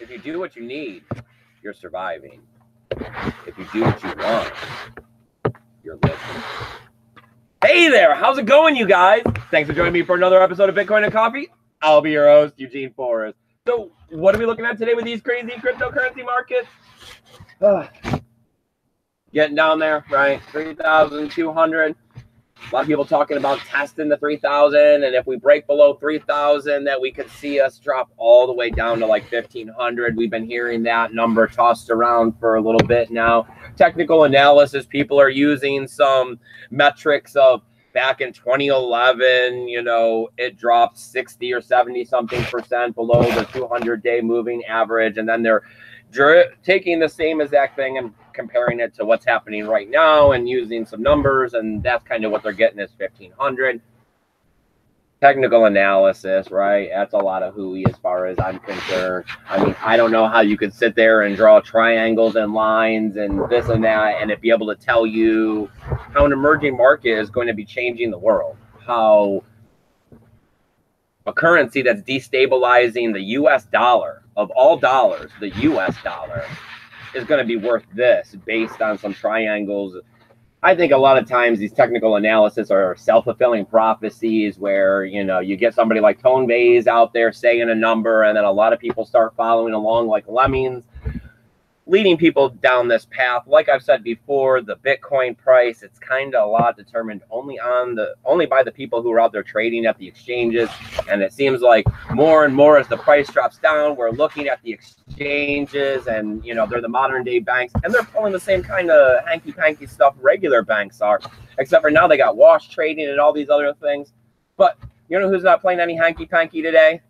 If you do what you need, you're surviving. If you do what you want, you're living. Hey there, how's it going, you guys? Thanks for joining me for another episode of Bitcoin and Coffee. I'll be your host, Eugene Forrest. So, what are we looking at today with these crazy cryptocurrency markets? Getting down there, right? 3,200. A lot of people talking about testing the 3,000, and if we break below 3,000, that we could see us drop all the way down to like 1,500. We've been hearing that number tossed around for a little bit now. Technical analysis, people are using some metrics of back in 2011, you know, it dropped 60 or 70 something percent below the 200-day moving average, and then they're taking the same exact thing and comparing it to what's happening right now and using some numbers, and that's kind of what they're getting is 1,500. Technical analysis, right? That's a lot of hooey as far as I'm concerned. I mean, I don't know how you could sit there and draw triangles and lines and this and that and it be able to tell you how an emerging market is going to be changing the world, how a currency that's destabilizing the US dollar, of all dollars, the US dollar, is going to be worth this based on some triangles. I think a lot of times these technical analysis are self-fulfilling prophecies where, you know, you get somebody like Tone Vays out there saying a number and then a lot of people start following along like lemmings, leading people down this path. Like I've said before, the Bitcoin price, it's kind of a lot determined only by the people who are out there trading at the exchanges. And it seems like more and more as the price drops down, we're looking at the exchanges and, you know, they're the modern day banks and they're pulling the same kind of hanky-panky stuff regular banks are, except for now they got wash trading and all these other things. But you know who's not playing any hanky-panky today?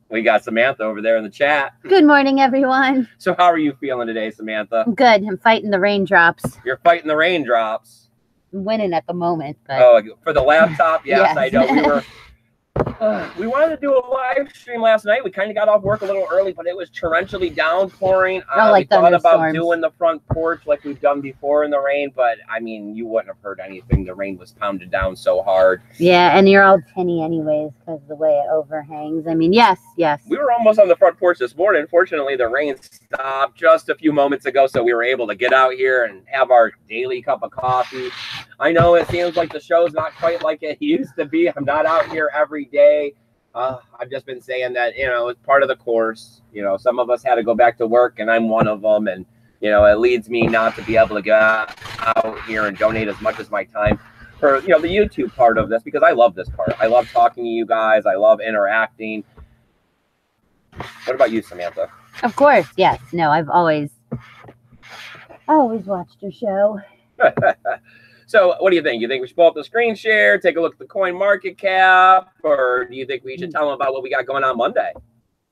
We got Samantha over there in the chat. Good morning, everyone. So how are you feeling today, Samantha? Good. I'm fighting the raindrops. You're fighting the raindrops. I'm winning at the moment. But... Oh, for the laptop? Yes, yes. I know. We wanted to do a live stream last night. We kind of got off work a little early, but it was torrentially downpouring. Like we thought about doing the front porch like we've done before in the rain, but I mean, you wouldn't have heard anything. The rain was pounded down so hard. Yeah, and you're all tinny anyways because of the way it overhangs. I mean, yes. We were almost on the front porch this morning. Fortunately, the rain stopped just a few moments ago, so we were able to get out here and have our daily cup of coffee. I know it seems like the show's not quite like it used to be. I'm not out here every day. I've just been saying that, you know, it's part of the course. You know, some of us had to go back to work, and I'm one of them. And, you know, it leads me not to be able to get out here and donate as much as my time for, you know, the YouTube part of this, because I love this part. I love talking to you guys. I love interacting. What about you, Samantha? Of course, yes. No, I've always watched your show. So what do you think? You think we should pull up the screen share, take a look at the coin market cap, or do you think we should tell them about what we got going on Monday?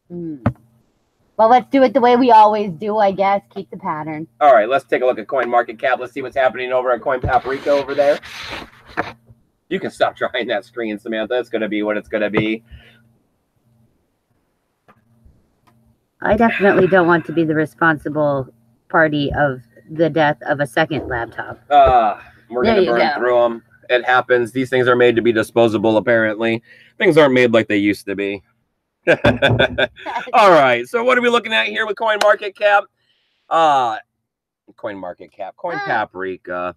Well, let's do it the way we always do, I guess. Keep the pattern. All right, let's take a look at coin market cap. Let's see what's happening over at Coin Paprika over there. You can stop trying that screen, Samantha. It's going to be what it's going to be. I definitely don't want to be the responsible party of the death of a second laptop. We're going to burn through them. It happens. These things are made to be disposable, apparently. Things aren't made like they used to be. All right. So what are we looking at here with Coin Market Cap? Coin Paprika.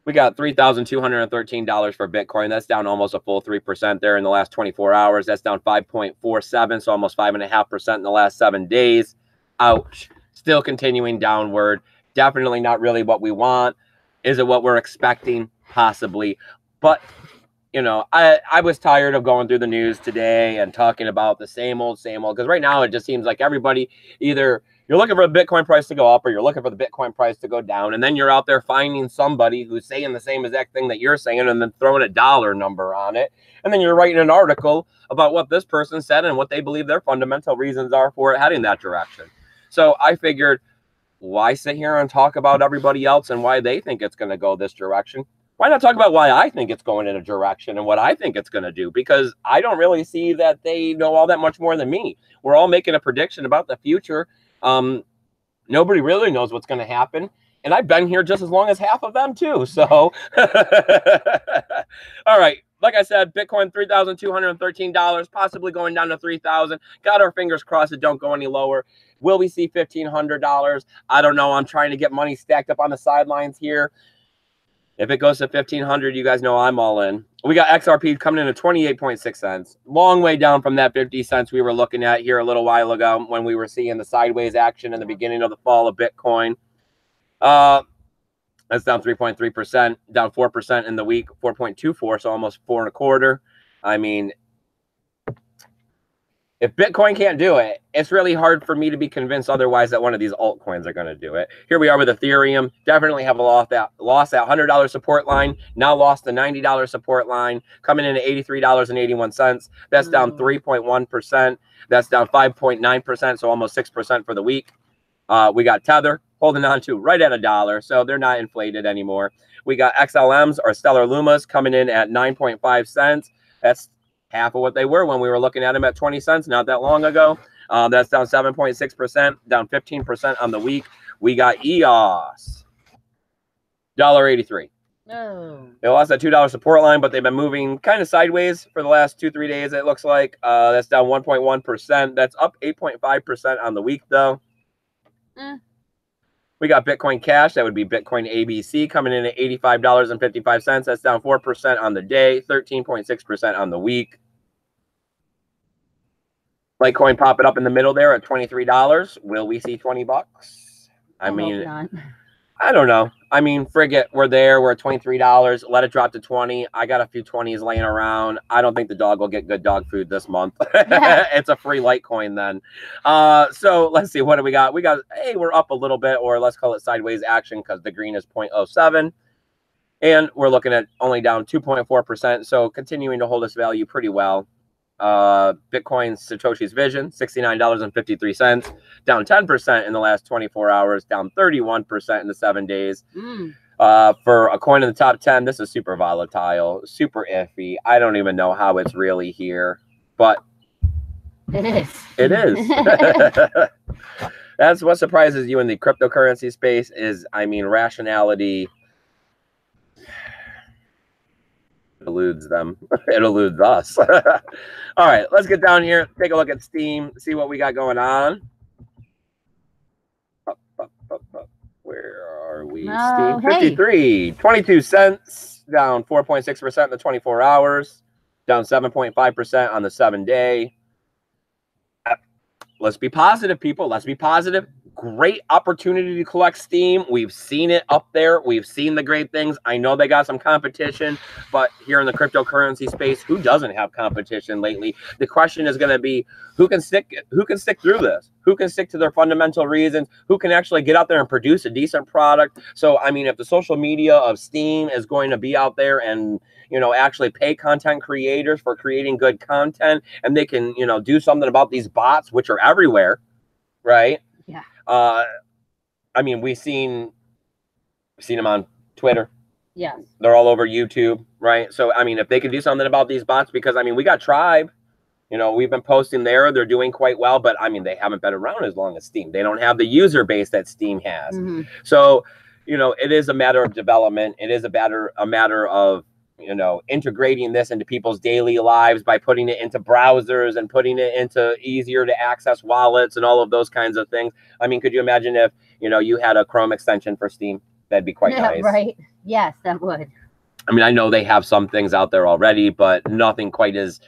We got $3,213 for Bitcoin. That's down almost a full 3% there in the last 24 hours. That's down 5.47, so almost 5.5% in the last 7 days. Ouch. Still continuing downward. Definitely not really what we want. Is it what we're expecting? Possibly. But, you know, I was tired of going through the news today and talking about the same old, because right now it just seems like everybody, either you're looking for the Bitcoin price to go up or you're looking for the Bitcoin price to go down. And then you're out there finding somebody who's saying the same exact thing that you're saying and then throwing a dollar number on it. And then you're writing an article about what this person said and what they believe their fundamental reasons are for it heading that direction. So I figured, why sit here and talk about everybody else and why they think it's going to go this direction? Why not talk about why I think it's going in a direction and what I think it's going to do? Because I don't really see that they know all that much more than me. We're all making a prediction about the future. Nobody really knows what's going to happen. And I've been here just as long as half of them too. So, all right. Like I said, Bitcoin, $3,213, possibly going down to $3,000. Got our fingers crossed it don't go any lower. Will we see $1,500? I don't know. I'm trying to get money stacked up on the sidelines here. If it goes to 1,500, you guys know I'm all in. We got XRP coming in at 28.6 cents. Long way down from that 50 cents we were looking at here a little while ago when we were seeing the sideways action in the beginning of the fall of Bitcoin. That's down 3.3%, down 4% in the week, 4.24, so almost 4.25. I mean, if Bitcoin can't do it, it's really hard for me to be convinced otherwise that one of these altcoins are going to do it. Here we are with Ethereum. Definitely have lost that $100 support line. Now lost the $90 support line, coming in at $83.81. That's down 3.1%. That's down 5.9%, so almost 6% for the week. We got Tether holding on to right at $1, so they're not inflated anymore. We got XLMs or Stellar Lumas coming in at 9.5 cents. That's half of what they were when we were looking at them at 20 cents not that long ago. That's down 7.6%, down 15% on the week. We got EOS, $1.83. No. They lost that $2 support line, but they've been moving kind of sideways for the last 2-3 days, it looks like. That's down 1.1%. That's up 8.5% on the week, though. We got Bitcoin Cash. That would be Bitcoin ABC coming in at $85.55. That's down 4% on the day, 13.6% on the week. Litecoin popping up in the middle there at $23. Will we see $20? I mean, I don't know. I mean, frigate, we're there. We're at $23. Let it drop to 20. I got a few 20s laying around. I don't think the dog will get good dog food this month. It's a free Litecoin then. So let's see. What do we got? We got, hey, we're up a little bit, or let's call it sideways action because the green is 0.07. And we're looking at only down 2.4%. So continuing to hold this value pretty well. Bitcoin Satoshi's Vision, $69.53, down 10% in the last 24 hours, down 31% in the 7 days. For a coin in the top 10, this is super volatile, super iffy. I don't even know how it's really here, but it is. It is. That's what surprises you in the cryptocurrency space is, I mean, rationality eludes them. It eludes us. All right, let's get down here, take a look at Steam, see what we got going on. Where are we? Steam 53, 22 cents, down 4.6% in the 24 hours, down 7.5% on the 7-day. Let's be positive, people. Let's be positive. Great opportunity to collect Steam. We've seen it up there. We've seen the great things. I know they got some competition, but here in the cryptocurrency space, who doesn't have competition lately? The question is going to be who can stick through this? Who can stick to their fundamental reasons? Who can actually get out there and produce a decent product? So, I mean, if the social media of Steam is going to be out there and, you know, actually pay content creators for creating good content, and they can, you know, do something about these bots, which are everywhere, right? Yeah. I mean, we've seen them on Twitter. Yes. They're all over YouTube, right? So, I mean, if they can do something about these bots, because, I mean, we got Tribe. You know, we've been posting there. They're doing quite well, but, I mean, they haven't been around as long as Steam. They don't have the user base that Steam has. So, you know, it is a matter of development. It is a matter of, you know, integrating this into people's daily lives by putting it into browsers and putting it into easier to access wallets and all of those kinds of things. I mean, could you imagine if, you know, you had a Chrome extension for Steam? That'd be quite nice. Right. Yes, that would. I mean, I know they have some things out there already, but nothing quite as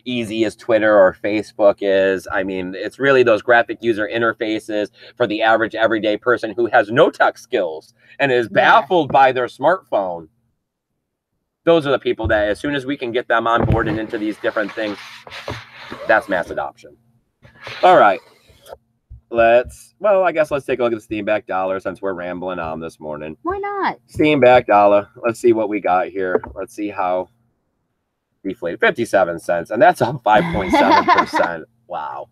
easy as Twitter or Facebook is. I mean, it's really those graphic user interfaces for the average everyday person who has no tech skills and is baffled by their smartphone. Those are the people that, as soon as we can get them on board and into these different things, that's mass adoption. All right. I guess let's take a look at the Steam back dollar since we're rambling on this morning. Why not? Steam back dollar. Let's see what we got here. Let's see how deflated. 57 cents. And that's up 5.7%. Wow.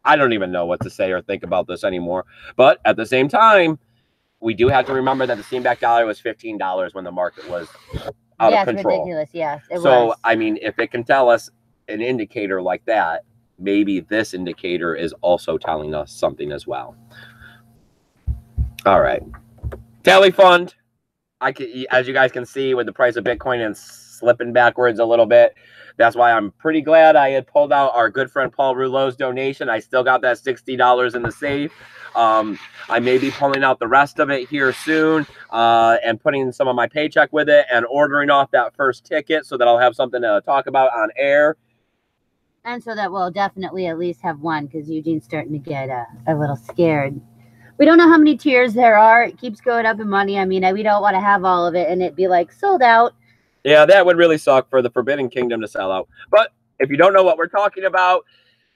I don't even know what to say or think about this anymore. But at the same time, we do have to remember that the Steam back dollar was $15 when the market was out of control. Ridiculous. Yes, it was. So, I mean, if it can tell us an indicator like that, maybe this indicator is also telling us something as well. All right. Tally fund. As you guys can see, with the price of Bitcoin and slipping backwards a little bit, that's why I'm pretty glad I had pulled out our good friend Paul Rouleau's donation. I still got that $60 in the safe. I may be pulling out the rest of it here soon and putting some of my paycheck with it and ordering off that first ticket so that I'll have something to talk about on air. And so that we'll definitely at least have one, because Eugene's starting to get a little scared. We don't know how many tiers there are. It keeps going up in money. I mean, we don't want to have all of it and it be like sold out. Yeah, that would really suck for the Forbidden Kingdom to sell out. But if you don't know what we're talking about,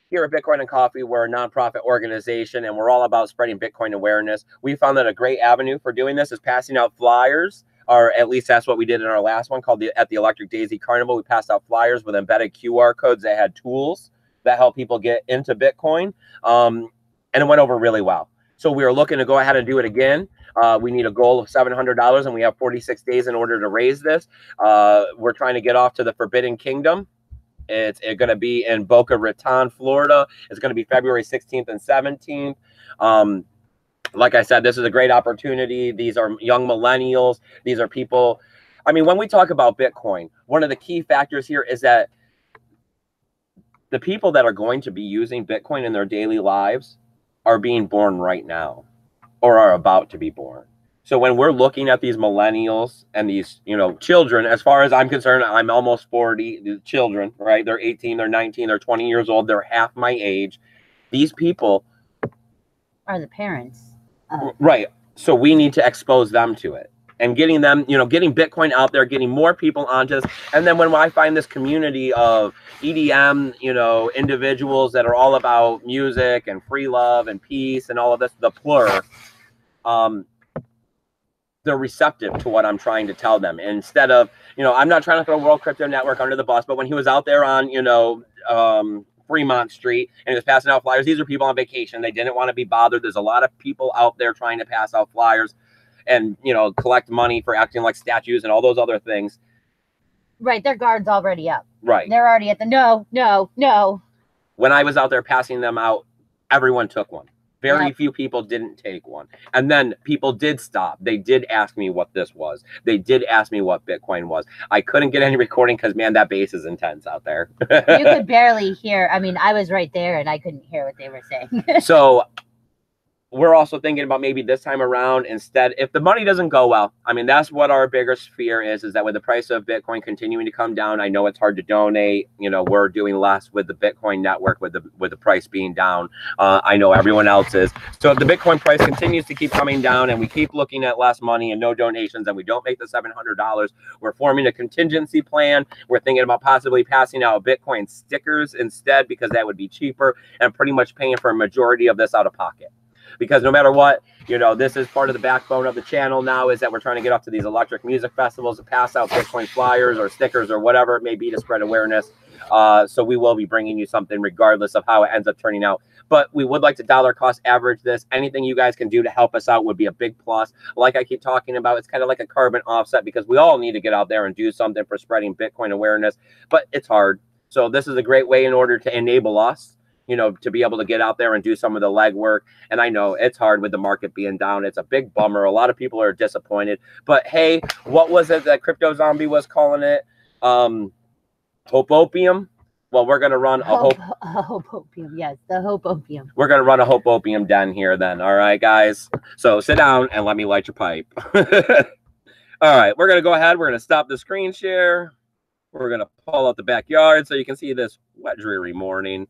here at Bitcoin and Coffee, we're a nonprofit organization, and we're all about spreading Bitcoin awareness. We found that a great avenue for doing this is passing out flyers, or at least that's what we did in our last one called at the Electric Daisy Carnival. We passed out flyers with embedded QR codes that had tools that help people get into Bitcoin, and it went over really well. So we are looking to go ahead and do it again. We need a goal of $700, and we have 46 days in order to raise this. We're trying to get off to the Forbidden Kingdom. It's going to be in Boca Raton, Florida. It's going to be February 16th and 17th. Like I said, this is a great opportunity. These are young millennials. These are people. I mean, when we talk about Bitcoin, one of the key factors here is that the people that are going to be using Bitcoin in their daily lives are being born right now or are about to be born. So when we're looking at these millennials and these, children, as far as I'm concerned, I'm almost 40, the children, right? They're 18, they're 19, they're 20 years old. They're half my age. These people are the parents. Right. So we need to expose them to it and getting them, getting Bitcoin out there, getting more people onto this. And then when I find this community of EDM, individuals that are all about music and free love and peace and all of this, the plur, they're receptive to what I'm trying to tell them. Instead of, I'm not trying to throw World Crypto Network under the bus, but when he was out there on, Fremont Street and he was passing out flyers, these are people on vacation. They didn't want to be bothered. There's a lot of people out there trying to pass out flyers and, collect money for acting like statues and all those other things. Right. Their guard's already up. Right. They're already at the no. When I was out there passing them out, everyone took one. Very few people didn't take one. And then people did stop. They did ask me what this was. They did ask me what Bitcoin was. I couldn't get any recording because, man, that bass is intense out there. You could barely hear. I mean, I was right there and I couldn't hear what they were saying. So we're also thinking about maybe this time around instead, if the money doesn't go well, I mean, that's what our biggest fear is that with the price of Bitcoin continuing to come down, I know it's hard to donate. We're doing less with the Bitcoin network with the price being down. I know everyone else is. So if the Bitcoin price continues to keep coming down and we keep looking at less money and no donations and we don't make the $700, we're forming a contingency plan. We're thinking about possibly passing out Bitcoin stickers instead because that would be cheaper and pretty much paying for a majority of this out of pocket. Because no matter what, this is part of the backbone of the channel now is that we're trying to get off to these electric music festivals to pass out Bitcoin flyers or stickers or whatever it may be to spread awareness. So we will be bringing you something regardless of how it ends up turning out. But we would like to dollar cost average this. Anything you guys can do to help us out would be a big plus. Like I keep talking about, it's kind of like a carbon offset because we all need to get out there and do something for spreading Bitcoin awareness. But it's hard. So this is a great way in order to enable us to be able to get out there and do some of the legwork. And I know it's hard with the market being down. It's a big bummer. A lot of people are disappointed. But hey, what was it that Crypto Zombie was calling it? Hope Opium? Well, we're going to run a Hope Opium. Yes, the Hope Opium. We're going to run a Hope Opium den here then. All right, guys. So sit down and let me light your pipe. All right, we're going to go ahead. We're going to stop the screen share. We're going to pull out the backyard so you can see this wet, dreary morning.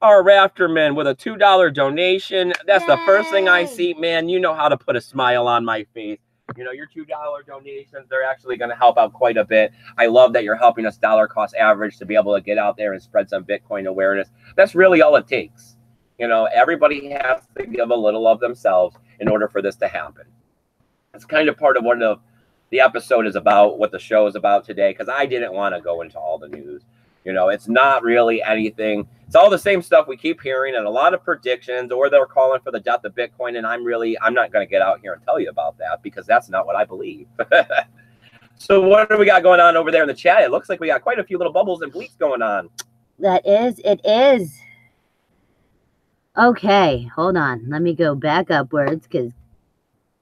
Our Rafterman with a $2 donation. That's the first thing I see. Man, you know how to put a smile on my face. Your $2 donations, they're actually going to help out quite a bit. I love that you're helping us dollar cost average to be able to get out there and spread some Bitcoin awareness. That's really all it takes. Everybody has to give a little of themselves in order for this to happen. It's kind of part of what the episode is about, what the show is about today, because I didn't want to go into all the news. It's not really anything. It's all the same stuff we keep hearing and a lot of predictions, or they're calling for the death of Bitcoin. And I'm not going to get out here and tell you about that because that's not what I believe. So what do we got going on over there in the chat? It looks like we got quite a few little bubbles and bleeps going on. It is. Okay, hold on. Let me go back upwards because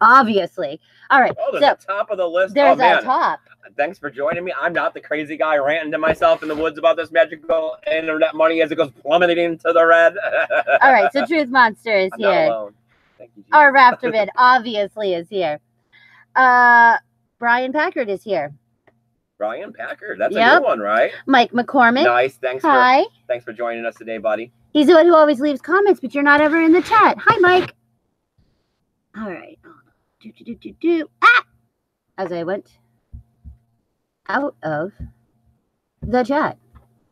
Obviously. All right. Oh, there's So a top of the list. there's Oh, man. a top. Thanks for joining me. I'm not the crazy guy ranting to myself in the woods about this magical internet money as it goes plummeting to the red. All right. So Truth Monster is I'm here. not alone. Thank you, Jesus. Our Raptorvid obviously is here. Brian Packard is here. Brian Packard. That's a new one, right? Mike McCormick. Nice. Thanks for joining us today, buddy. He's the one who always leaves comments, but you're not ever in the chat. Hi, Mike. All right. As I went out of the chat.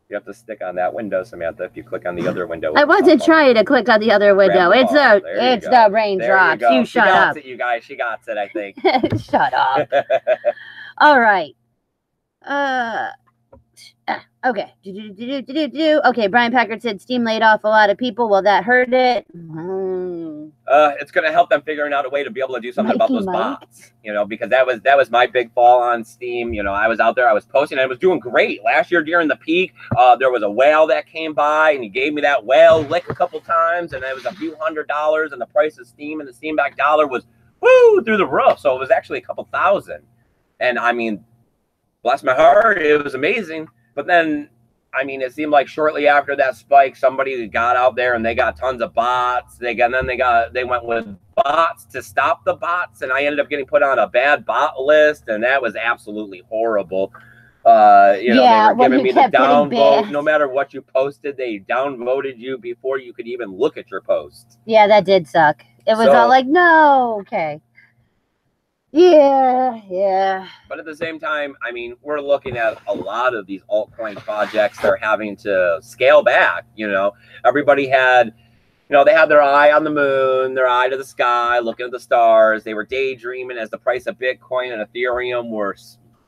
You have to stick on that window, Samantha. If you click on the other window. I wasn't trying to click on the other window. It's the raindrops. You shut up. You guys. She got it, I think. Shut up. All right. Okay. Okay, Brian Packard said Steam laid off a lot of people. Well, that hurt it. It's going to help them figuring out a way to be able to do something about those bots, because that was my big fall on Steam. I was out there, I was posting, and I was doing great. Last year during the peak, there was a whale that came by, and he gave me that whale lick a couple times, and it was a few $100, and the price of Steam and the Steam back dollar was through the roof. So it was actually a couple thousand. And I mean, bless my heart, it was amazing. But then, I mean, it seemed like shortly after that spike, somebody got out there and they got tons of bots. They went with bots to stop the bots, and I ended up getting put on a bad bot list, and that was absolutely horrible. They were giving me the downvote. No matter what you posted, they downvoted you before you could even look at your post. Yeah, that did suck. It was all like, no, okay. Yeah. But at the same time, I mean, we're looking at a lot of these altcoin projects. They're having to scale back. Everybody had, they had their eye on the moon, their eye to the sky, looking at the stars. They were daydreaming as the price of Bitcoin and Ethereum were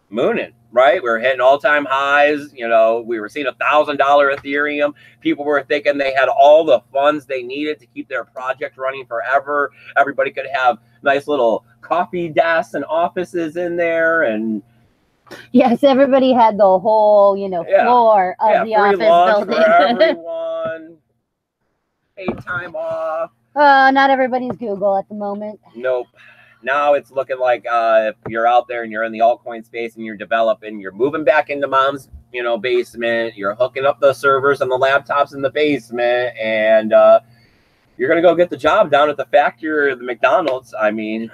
mooning, right? We were hitting all-time highs. We were seeing $1,000 Ethereum. People were thinking they had all the funds they needed to keep their project running forever. Everybody could have nice little coffee desks and offices in there, and yes, everybody had the whole floor of the office building for everyone. Paid time off. Not everybody's Google at the moment. Nope. Now it's looking like if you're out there and you're in the altcoin space and you're developing, you're moving back into mom's basement, you're hooking up the servers and the laptops in the basement, and you're gonna go get the job down at the factory or the McDonald's. I mean,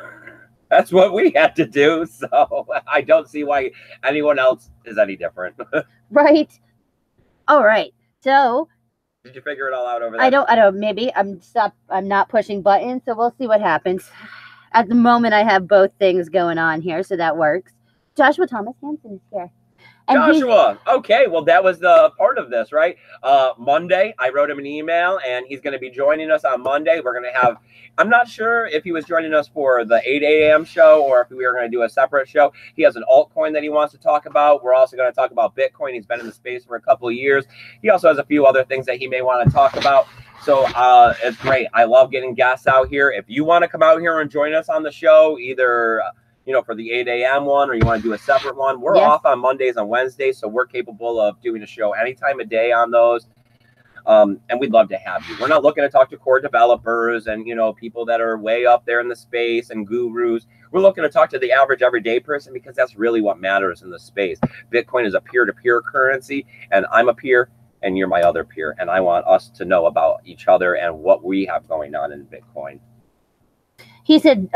that's what we had to do. So I don't see why anyone else is any different. Right. All right. So did you figure it all out over there? I don't. Maybe I'm not pushing buttons. So we'll see what happens. At the moment, I have both things going on here, so that works. Joshua Thomas Hansen is here. And Joshua, okay, well, that was the part of this, right? Monday, I wrote him an email, and he's going to be joining us on Monday. We're going to have, I'm not sure if he was joining us for the 8 a.m. show or if we were going to do a separate show. He has an altcoin that he wants to talk about. We're also going to talk about Bitcoin. He's been in the space for a couple of years. He also has a few other things that he may want to talk about. So it's great. I love getting guests out here. If you want to come out here and join us on the show, either for the 8 a.m. one, or you want to do a separate one, we're off on Mondays and Wednesdays, so we're capable of doing a show any time of day on those. And we'd love to have you. We're not looking to talk to core developers and, people that are way up there in the space and gurus. We're looking to talk to the average everyday person, because that's really what matters in the space. Bitcoin is a peer-to-peer currency, and I'm a peer and you're my other peer. And I want us to know about each other and what we have going on in Bitcoin. He said,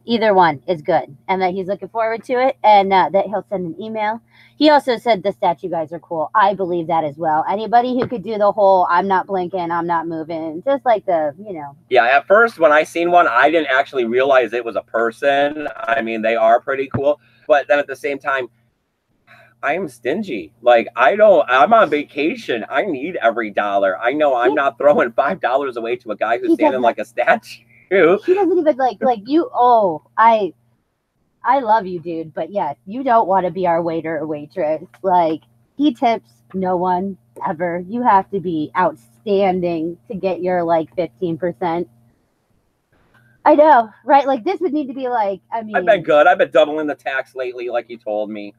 either one is good, and that he's looking forward to it, and that he'll send an email. He also said the statue guys are cool. I believe that as well. Anybody who could do the whole I'm not blinking, I'm not moving, just like the, Yeah, at first when I seen one, I didn't actually realize it was a person. I mean, they are pretty cool. But then at the same time, I am stingy. Like, I'm on vacation. I need every dollar. I know I'm not throwing $5 away to a guy who's standing like a statue. He doesn't even like you. Oh, I love you, dude. But yes, you don't want to be our waiter or waitress. Like, he tips no one ever. You have to be outstanding to get your 15%. I know, right? Like, this would need to be like, I mean, I've been good. I've been doubling the tax lately, like you told me.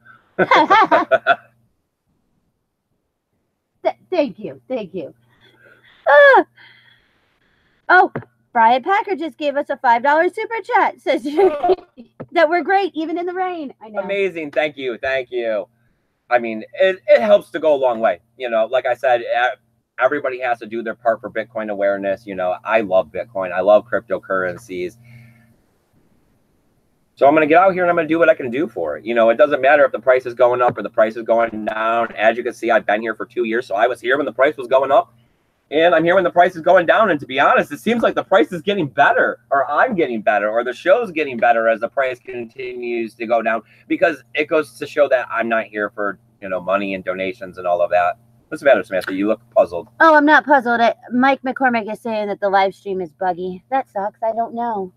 Thank you. Oh, Brian Packer just gave us a $5 super chat. Says that we're great, even in the rain. I know. Amazing. Thank you. Thank you. I mean, it helps to go a long way. You know, like I said, everybody has to do their part for Bitcoin awareness. You know, I love Bitcoin. I love cryptocurrencies. So I'm going to get out here and I'm going to do what I can do for it. You know, it doesn't matter if the price is going up or the price is going down. As you can see, I've been here for 2 years. So I was here when the price was going up. And I'm here when the price is going down. And to be honest, it seems like the price is getting better, or I'm getting better, or the show's getting better as the price continues to go down, because it goes to show that I'm not here for, you know, money and donations and all of that. What's the matter, Samantha? You look puzzled. Oh, I'm not puzzled. Mike McCormick is saying that the live stream is buggy. That sucks. I don't know.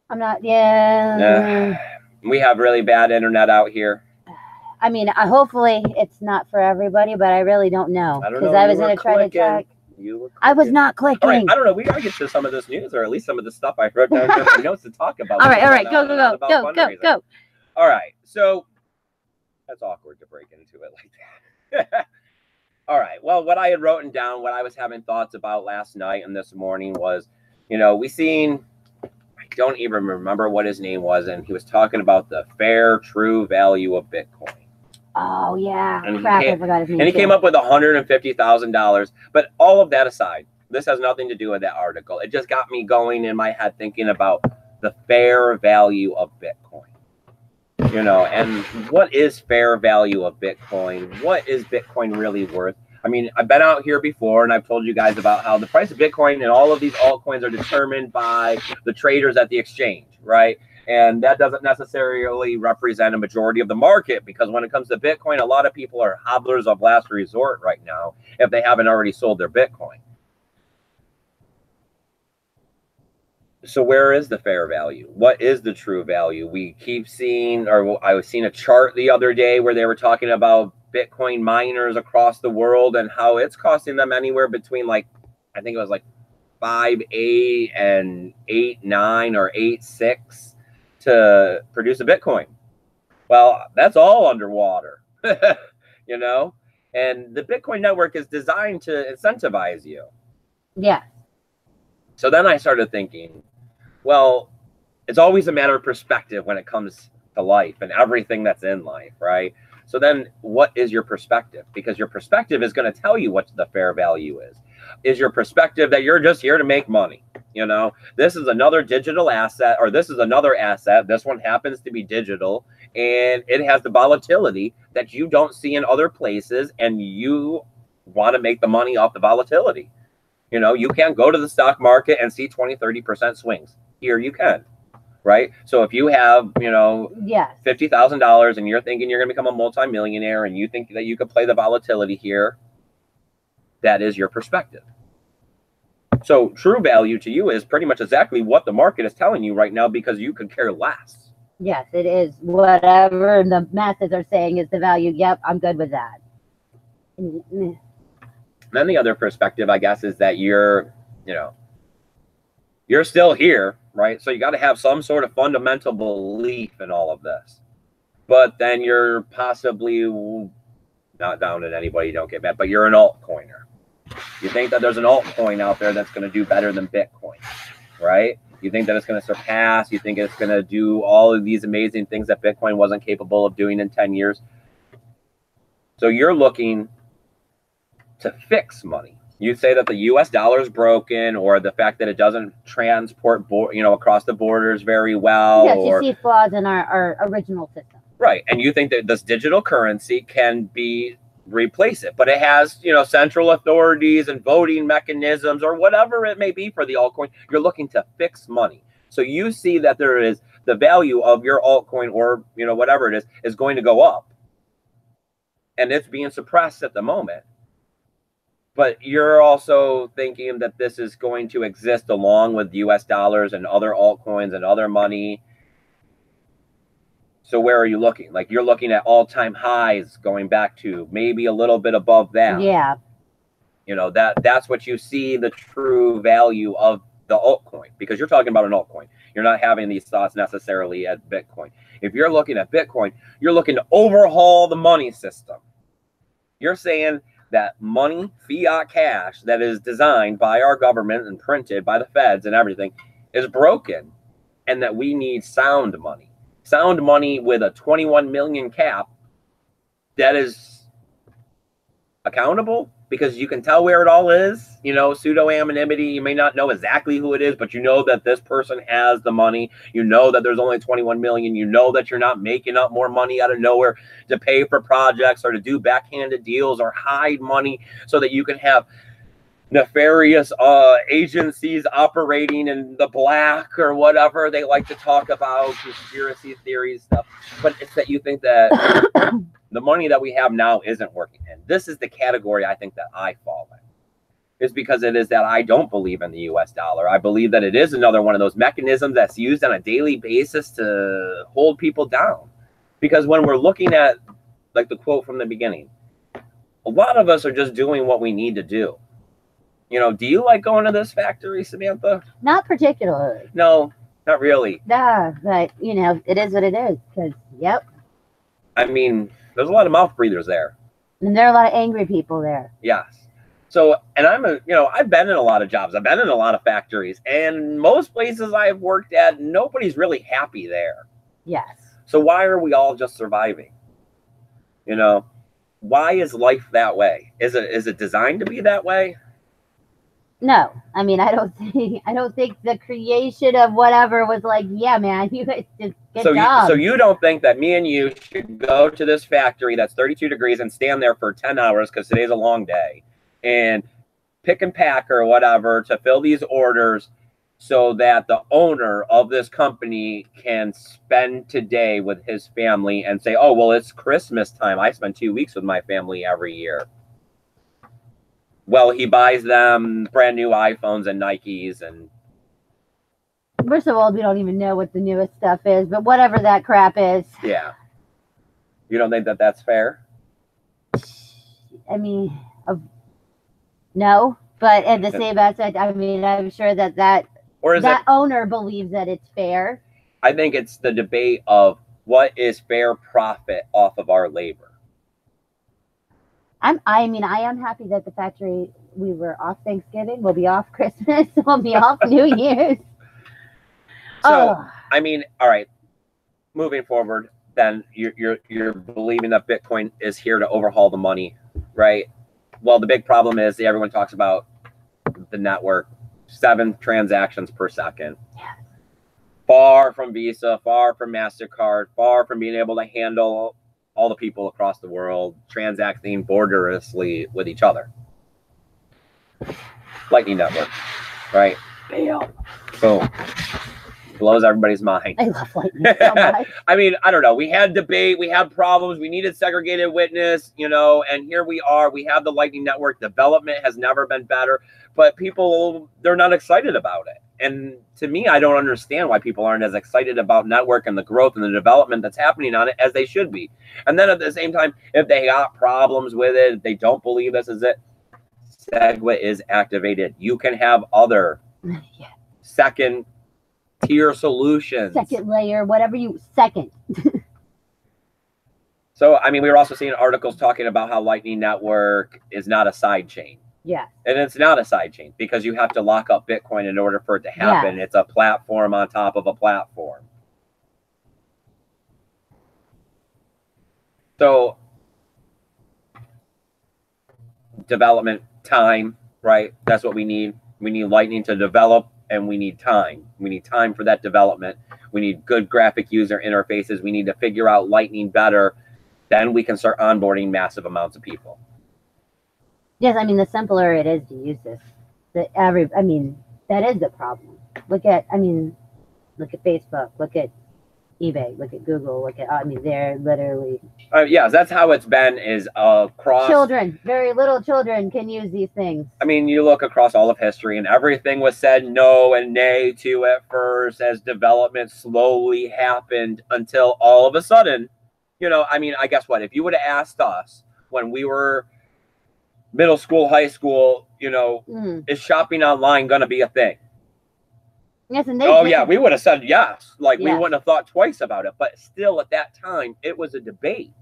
I'm not. Yeah. We have really bad internet out here. I mean, hopefully it's not for everybody, but I really don't know. Because I was going to try to check. I was not clicking. All right, I don't know. We got to get to some of this news, or at least some of the stuff I wrote down in my notes to talk about. All right. Go. All right. So that's awkward to break into it like that. All right. Well, what I had written down, what I was having thoughts about last night and this morning was, you know, we seen, I don't even remember what his name was, and he was talking about the fair, true value of Bitcoin. Oh, yeah. Crap, I forgot his name. And he came up with $150,000. But all of that aside, this has nothing to do with that article. It just got me going in my head thinking about the fair value of Bitcoin. You know, and what is fair value of Bitcoin? What is Bitcoin really worth? I mean, I've been out here before and I've told you guys about how the price of Bitcoin and all of these altcoins are determined by the traders at the exchange, right? And that doesn't necessarily represent a majority of the market, because when it comes to Bitcoin, a lot of people are hodlers of last resort right now if they haven't already sold their Bitcoin. So where is the fair value? What is the true value? We keep seeing, or I was seeing a chart the other day where they were talking about Bitcoin miners across the world and how it's costing them anywhere between, like, I think it was like 5.8 and 8.9 or 8.6 to produce a Bitcoin. Well, that's all underwater, you know? And the Bitcoin network is designed to incentivize you. Yeah. So then I started thinking, well, it's always a matter of perspective when it comes to life and everything that's in life, right? So then what is your perspective? Because your perspective is going to tell you what the fair value is. Is your perspective that you're just here to make money? You know, this is another digital asset, or this is another asset. This one happens to be digital, and it has the volatility that you don't see in other places, and you want to make the money off the volatility. You know, you can't go to the stock market and see 20-30% swings. Here you can, right? So if you have, you know, $50,000 and you're thinking you're going to become a multimillionaire and you think that you could play the volatility here, that is your perspective. So true value to you is pretty much exactly what the market is telling you right now, because you could care less. Yes, it is. Whatever the masses are saying is the value. Yep, I'm good with that. Then the other perspective, I guess, is that you're still here, right? So you got to have some sort of fundamental belief in all of this. But then you're possibly not down at anybody, don't get mad, but you're an altcoiner. You think that there's an altcoin out there that's going to do better than Bitcoin, right? You think that it's going to surpass. You think it's going to do all of these amazing things that Bitcoin wasn't capable of doing in 10 years. So you're looking to fix money. You say that the US dollar is broken, or the fact that it doesn't transport, across the borders very well. Yes, you see flaws in our original system. Right. And you think that this digital currency can replace it, but it has, central authorities and voting mechanisms or whatever it may be for the altcoin. You're looking to fix money. So you see that there is the value of your altcoin, or, whatever it is going to go up. And it's being suppressed at the moment. But you're also thinking that this is going to exist along with US dollars and other altcoins and other money. So where are you looking? Like, you're looking at all-time highs going back to maybe a little bit above that. Yeah. That's what you see the true value of the altcoin, because you're talking about an altcoin. You're not having these thoughts necessarily at Bitcoin. If you're looking at Bitcoin, you're looking to overhaul the money system. You're saying that money, fiat cash, that is designed by our government and printed by the feds and everything is broken, and that we need sound money. Sound money with a 21 million cap that is accountable, because you can tell where it all is. You know, pseudo anonymity. You may not know exactly who it is, but you know that this person has the money. You know that there's only 21 million. You know that you're not making up more money out of nowhere to pay for projects or to do backhanded deals or hide money so that you can have nefarious agencies operating in the black or whatever they like to talk about, conspiracy theories stuff. But it's that you think that the money that we have now isn't working. And this is the category I think that I fall in. It's because it is that I don't believe in the US dollar. I believe that it is another one of those mechanisms that's used on a daily basis to hold people down. Because when we're looking at, like the quote from the beginning, a lot of us are just doing what we need to do. You know, do you like going to this factory, Samantha? Not particularly. No, not really. Nah, but, you know, it is what it is. Because, yep. I mean, there's a lot of mouth breathers there. And there are a lot of angry people there. Yes. So, and I've been in a lot of jobs. I've been in a lot of factories. And most places I've worked at, nobody's really happy there. Yes. So why are we all just surviving? You know, why is life that way? Is it designed to be that way? No, I mean, I don't think the creation of whatever was like, yeah, man, you guys just get so you don't think that me and you should go to this factory that's 32 degrees and stand there for 10 hours, because today's a long day, and pick and pack or whatever to fill these orders so that the owner of this company can spend today with his family and say, oh, well, it's Christmas time. I spend 2 weeks with my family every year. Well, he buys them brand new iPhones and Nikes. And first of all, we don't even know what the newest stuff is, but whatever that crap is. Yeah. You don't think that that's fair? I mean, no, but at the same aspect, I mean, I'm sure that owner believes that it's fair. I think it's the debate of what is fair profit off of our labor. I am happy that the factory, we were off Thanksgiving, we'll be off Christmas, we'll be off New Year's. So, I mean, all right, moving forward, then you're believing that Bitcoin is here to overhaul the money, right? Well, the big problem is everyone talks about the network, 7 transactions per second. Yeah. Far from Visa, far from MasterCard, far from being able to handle all the people across the world transacting borderlessly with each other. Lightning Network, right? Bam. Boom. Blows everybody's mind. I love Lightning so much. I mean, I don't know. We had debate. We had problems. We needed segregated witness, you know, and here we are. We have the Lightning Network. Development has never been better, but people, they're not excited about it. And to me, I don't understand why people aren't as excited about network and the growth and the development that's happening on it as they should be. And then at the same time, if they got problems with it, if they don't believe this is it, SegWit is activated. You can have other second tier solutions. Second layer, whatever you, second. So, I mean, we were also seeing articles talking about how Lightning Network is not a side chain. Yeah. And it's not a side chain because you have to lock up Bitcoin in order for it to happen. Yeah. It's a platform on top of a platform. So development time, right? That's what we need. We need Lightning to develop, and we need time. We need time for that development. We need good graphic user interfaces. We need to figure out Lightning better. Then we can start onboarding massive amounts of people. Yes, I mean, the simpler it is to use this, that is the problem. Look at Facebook, look at eBay, look at Google, they're literally. Yeah, that's how it's been, is across. Children, very little children can use these things. I mean, you look across all of history and everything was said no and nay to at first as development slowly happened until all of a sudden, I guess what, if you would have asked us when we were middle school, high school, is shopping online going to be a thing? Yes, and we would have said yes. We wouldn't have thought twice about it. But still, at that time, it was a debate.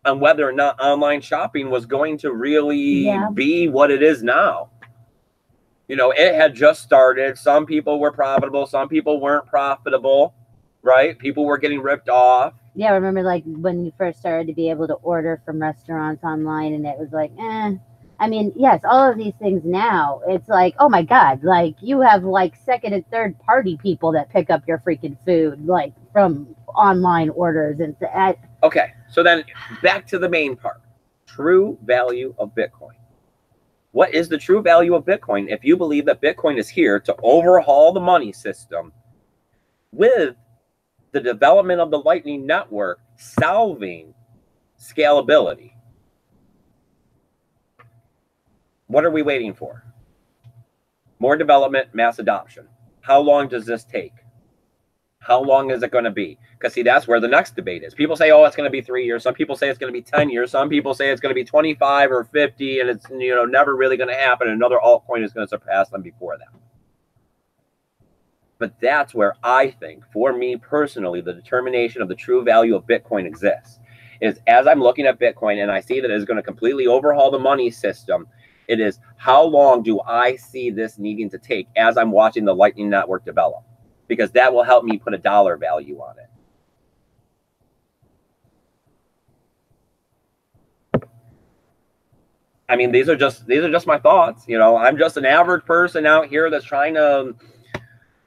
on whether or not online shopping was going to really be what it is now. You know, it had just started. Some people were profitable. Some people weren't profitable, right? People were getting ripped off. Yeah, I remember like when you first started to be able to order from restaurants online, and it was like, I mean, yes, all of these things now, it's like, oh my God, like you have like second and third party people that pick up your freaking food, like from online orders. And okay, so then back to the main part, true value of Bitcoin. What is the true value of Bitcoin if you believe that Bitcoin is here to overhaul the money system with the development of the Lightning Network solving scalability? What are we waiting for? More development, mass adoption. How long does this take? How long is it going to be? Because see, that's where the next debate is. People say, oh, it's going to be 3 years. Some people say it's going to be 10 years. Some people say it's going to be 25 or 50, and it's, you know, never really going to happen. Another altcoin is going to surpass them before that. But that's where I think, for me personally, the determination of the true value of Bitcoin exists. Is as I'm looking at Bitcoin and I see that it's going to completely overhaul the money system, it is how long do I see this needing to take as I'm watching the Lightning Network develop? Because that will help me put a dollar value on it. I mean, these are just my thoughts. You know, I'm just an average person out here that's trying to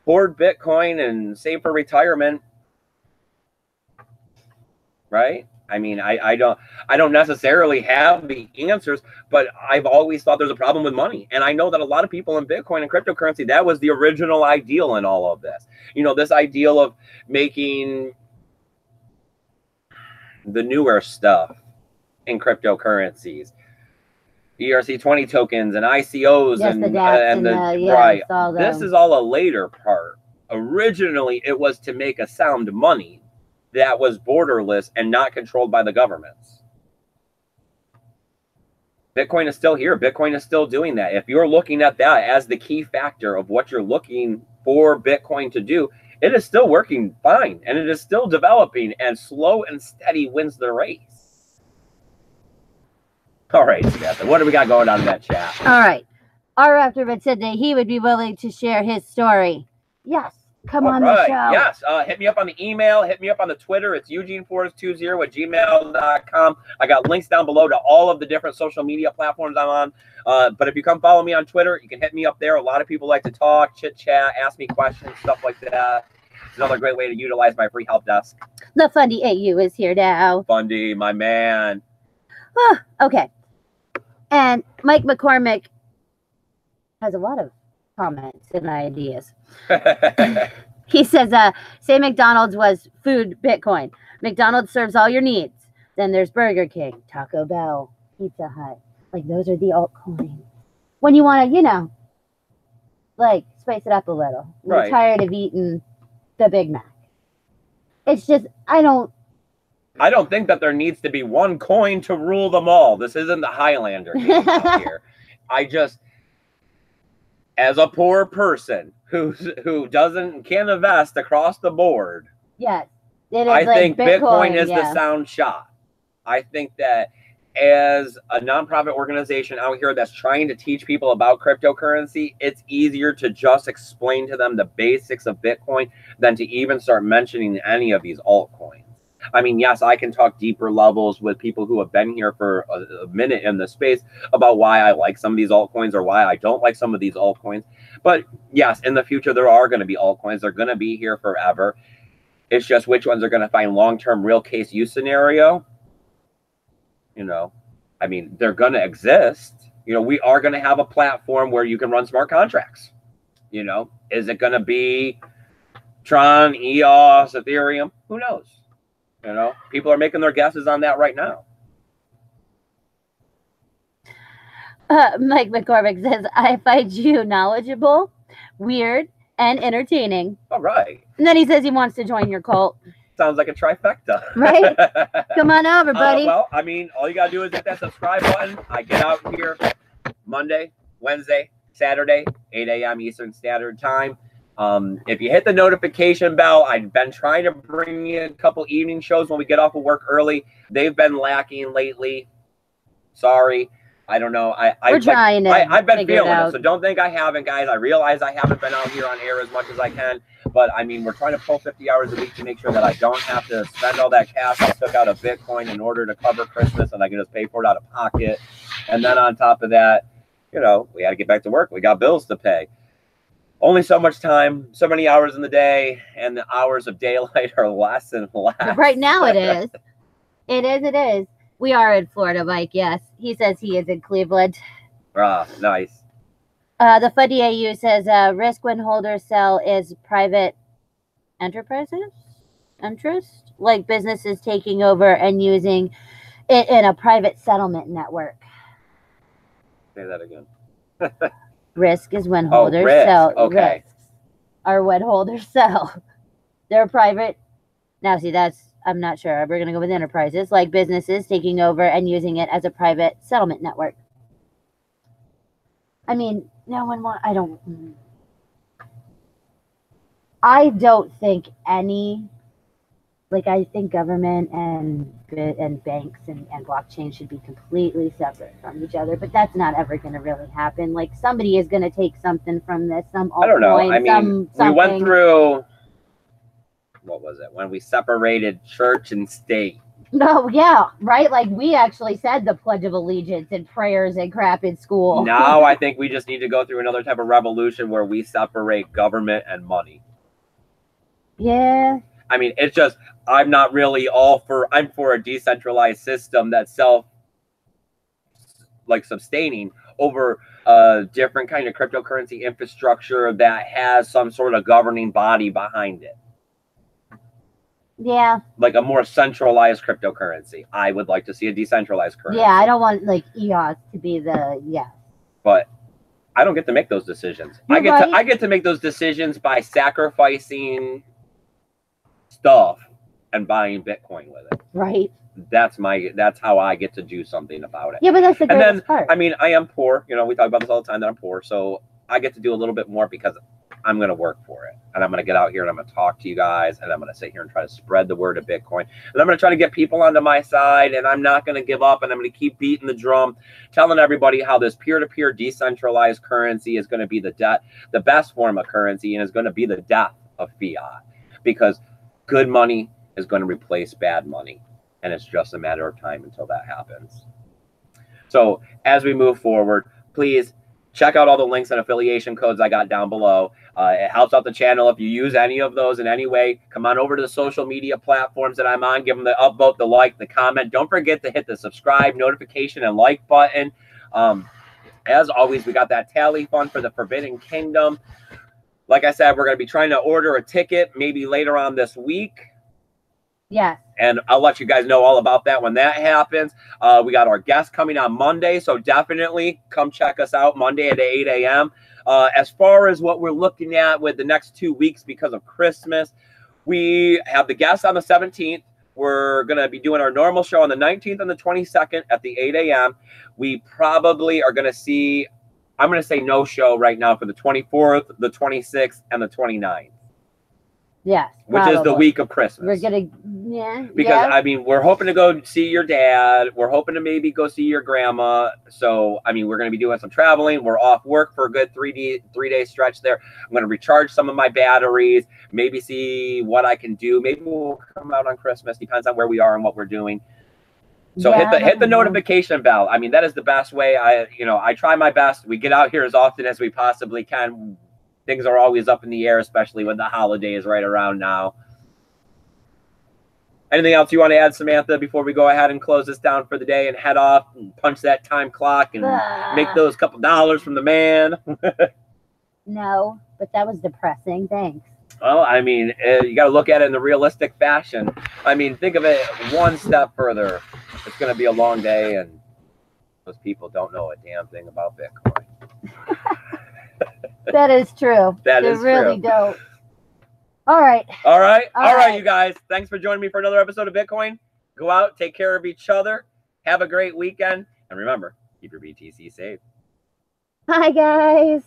hoard Bitcoin and save for retirement, right? I mean, I don't necessarily have the answers, but I've always thought there's a problem with money. And I know that a lot of people in Bitcoin and cryptocurrency, that was the original ideal in all of this. You know, this ideal of making the newer stuff in cryptocurrencies, ERC20 tokens and ICOs, yes, right. This is all a later part. Originally, it was to make a sound money that was borderless and not controlled by the governments. Bitcoin is still here. Bitcoin is still doing that. If you're looking at that as the key factor of what you're looking for Bitcoin to do, it is still working fine, and it is still developing, and slow and steady wins the race. All right, Samantha, what do we got going on in that chat? All right. R. Afterward said that he would be willing to share his story. Yes. Come on the show. Yes. Hit me up on the email. Hit me up on the Twitter. It's eugeneforest20@gmail.com. I got links down below to all of the different social media platforms I'm on. But if you come follow me on Twitter, you can hit me up there. A lot of people like to talk, chit chat, ask me questions, stuff like that. It's another great way to utilize my free help desk. The Fundy AU is here now. Fundy, my man. Okay. And Mike McCormick has a lot of comments and ideas. He says, say McDonald's was food Bitcoin. McDonald's serves all your needs. Then there's Burger King, Taco Bell, Pizza Hut. Like, those are the altcoins. When you want to, you know, like, spice it up a little. You're tired of eating the Big Mac. It's just, I don't think that there needs to be one coin to rule them all. This isn't the Highlander game out here. As a poor person who can't invest across the board, yes, I think Bitcoin is the sound shot. I think that as a nonprofit organization out here that's trying to teach people about cryptocurrency, it's easier to just explain to them the basics of Bitcoin than to even start mentioning any of these altcoins. I mean, yes, I can talk deeper levels with people who have been here for a minute in the space about why I like some of these altcoins or why I don't like some of these altcoins. But yes, in the future, there are going to be altcoins. They're going to be here forever. It's just which ones are going to find long-term real case use scenario. You know, I mean, they're going to exist. You know, we are going to have a platform where you can run smart contracts. You know, is it going to be Tron, EOS, Ethereum? Who knows? You know, people are making their guesses on that right now. Mike McCormick says, I find you knowledgeable, weird, and entertaining. All right. And then he says he wants to join your cult. Sounds like a trifecta. Right? Come on over, buddy. Well, I mean, all you got to do is hit that subscribe button. I get out here Monday, Wednesday, Saturday, 8 a.m. Eastern Standard Time. If you hit the notification bell, I've been trying to bring you a couple evening shows when we get off of work early. They've been lacking lately. Sorry. I don't know. We're trying to I've been figure it feeling it, out. so don't think I haven't, guys. I realize I haven't been out here on air as much as I can, but I mean, we're trying to pull 50 hours a week to make sure that I don't have to spend all that cash I took out of Bitcoin in order to cover Christmas, and I can just pay for it out of pocket. And then on top of that, you know, we got to get back to work. We got bills to pay. Only so much time, so many hours in the day, and the hours of daylight are less and less. Right now it is. It is. We are in Florida, Mike. Yes. He says he is in Cleveland. Ah, nice. The Fuddy AU says risk when holders sell is private enterprises interest, like businesses taking over and using it in a private settlement network. Say that again. Risk is when holders sell. Okay. Risks are when holders sell. They're private. Now, see, I'm not sure. We're going to go with enterprises, like businesses taking over and using it as a private settlement network. I mean, no one wants, I don't think any, like, I think government and banks and blockchain should be completely separate from each other, but that's not ever going to really happen. Like, somebody is going to take something from this, I don't know. I mean, we went through, what was it, when we separated church and state. No, yeah, right? Like, we actually said the Pledge of Allegiance and prayers and crap in school. Now I think we just need to go through another type of revolution where we separate government and money. Yeah. I mean, it's just, I'm not really I'm for a decentralized system that's sustaining over a different kind of cryptocurrency infrastructure that has some sort of governing body behind it. Yeah. Like a more centralized cryptocurrency. I would like to see a decentralized currency. Yeah, I don't want like EOS to be But I don't get to make those decisions. I get to make those decisions by sacrificing stuff and buying Bitcoin with it. Right. That's how I get to do something about it. Yeah, but that's the greatest part. I mean, I am poor. You know, we talk about this all the time that I'm poor. So I get to do a little bit more because I'm going to work for it. And I'm going to get out here and I'm going to talk to you guys. And I'm going to sit here and try to spread the word of Bitcoin. And I'm going to try to get people onto my side. And I'm not going to give up. And I'm going to keep beating the drum, telling everybody how this peer-to-peer decentralized currency is going to be the best form of currency and is going to be the death of fiat. Because good money is going to replace bad money. And it's just a matter of time until that happens. So as we move forward, please check out all the links and affiliation codes I got down below. It helps out the channel. If you use any of those in any way, come on over to the social media platforms that I'm on. Give them the upvote, the like, the comment. Don't forget to hit the subscribe, notification, and like button. As always, we got that tally fund for the Forbidden Kingdom. Like I said, we're going to be trying to order a ticket maybe later on this week. Yeah. And I'll let you guys know all about that when that happens. We got our guest coming on Monday, so definitely come check us out Monday at 8 a.m. As far as what we're looking at with the next 2 weeks because of Christmas, we have the guest on the 17th. We're going to be doing our normal show on the 19th and the 22nd at the 8 a.m. We probably are going to see, I'm going to say no show right now for the 24th, the 26th, and the 29th. Yes, which is the week of Christmas. We're gonna, yeah. Because I mean, we're hoping to go see your dad. We're hoping to maybe go see your grandma. So I mean, we're going to be doing some traveling. We're off work for a good 3-day stretch there. I'm going to recharge some of my batteries. Maybe see what I can do. Maybe we'll come out on Christmas. Depends on where we are and what we're doing. So hit the notification bell. I mean, that is the best way. I try my best. We get out here as often as we possibly can. Things are always up in the air, especially with the holidays right around now. Anything else you want to add, Samantha, before we go ahead and close this down for the day and head off and punch that time clock and make those couple dollars from the man? No, but that was depressing. Thanks. Well, I mean, you got to look at it in the realistic fashion. I mean, think of it one step further. It's going to be a long day, and those people don't know a damn thing about Bitcoin. That is true. They really don't. All right, you guys. Thanks for joining me for another episode of Bitcoin. Go out, take care of each other. Have a great weekend. And remember, keep your BTC safe. Hi, guys.